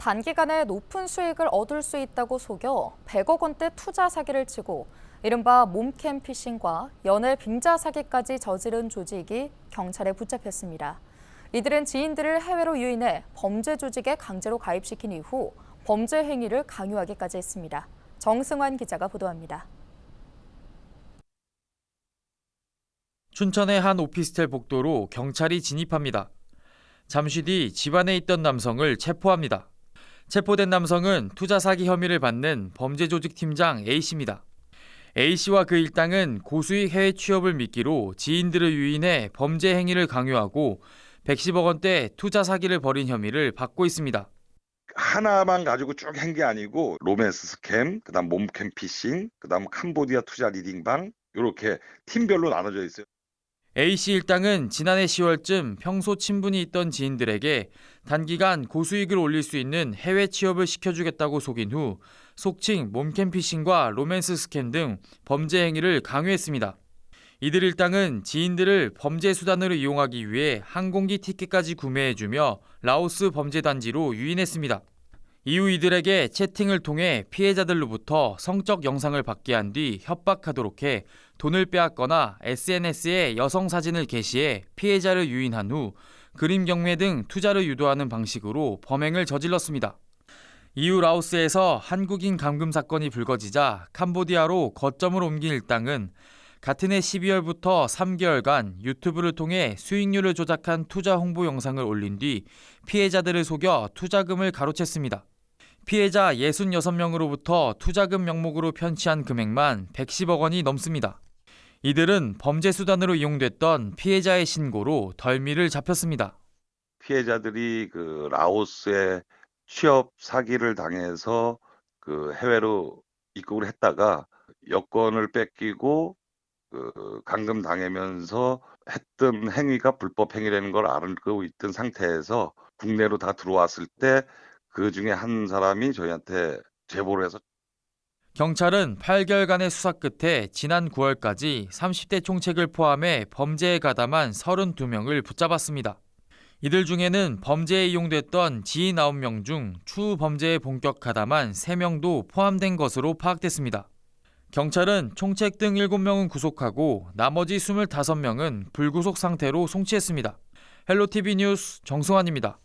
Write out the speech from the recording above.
단기간에 높은 수익을 얻을 수 있다고 속여 100억 원대 투자 사기를 치고 이른바 몸캠 피싱과 연애 빙자 사기까지 저지른 조직이 경찰에 붙잡혔습니다. 이들은 지인들을 해외로 유인해 범죄 조직에 강제로 가입시킨 이후 범죄 행위를 강요하기까지 했습니다. 정승환 기자가 보도합니다. 춘천의 한 오피스텔 복도로 경찰이 진입합니다. 잠시 뒤 집안에 있던 남성을 체포합니다. 체포된 남성은 투자 사기 혐의를 받는 범죄조직 팀장 A씨입니다. A씨와 그 일당은 고수익 해외 취업을 미끼로 지인들을 유인해 범죄 행위를 강요하고 110억 원대 투자 사기를 벌인 혐의를 받고 있습니다. 하나만 가지고 쭉 한 게 아니고 로맨스 스캠, 그다음 몸캠 피싱, 그다음 캄보디아 투자 리딩방 이렇게 팀별로 나눠져 있어요. A씨 일당은 지난해 10월쯤 평소 친분이 있던 지인들에게 단기간 고수익을 올릴 수 있는 해외 취업을 시켜주겠다고 속인 후 속칭 몸캠 피싱과 로맨스 스캠 등 범죄 행위를 강요했습니다. 이들 일당은 지인들을 범죄 수단으로 이용하기 위해 항공기 티켓까지 구매해주며 라오스 범죄 단지로 유인했습니다. 이후 이들에게 채팅을 통해 피해자들로부터 성적 영상을 받게 한 뒤 협박하도록 해 돈을 빼앗거나 SNS에 여성 사진을 게시해 피해자를 유인한 후 그림 경매 등 투자를 유도하는 방식으로 범행을 저질렀습니다. 이후 라오스에서 한국인 감금 사건이 불거지자 캄보디아로 거점을 옮긴 일당은 같은 해 12월부터 3개월간 유튜브를 통해 수익률을 조작한 투자 홍보 영상을 올린 뒤 피해자들을 속여 투자금을 가로챘습니다. 피해자 66명으로부터 투자금 명목으로 편취한 금액만 110억 원이 넘습니다. 이들은 범죄 수단으로 이용됐던 피해자의 신고로 덜미를 잡혔습니다. 피해자들이 그 라오스에 취업 사기를 당해서 그 해외로 입국을 했다가 여권을 뺏기고 그 감금 당하면서 했던 행위가 불법 행위라는 걸 알고 있던 상태에서 국내로 다 들어왔을 때 그 중에 한 사람이 저희한테 제보를 해서 경찰은 8개월간의 수사 끝에 지난 9월까지 30대 총책을 포함해 범죄에 가담한 32명을 붙잡았습니다. 이들 중에는 범죄에 이용됐던 지인 9명 중 추후 범죄에 본격 가담한 3명도 포함된 것으로 파악됐습니다. 경찰은 총책 등 7명은 구속하고 나머지 25명은 불구속 상태로 송치했습니다. 헬로티비 뉴스 정승환입니다.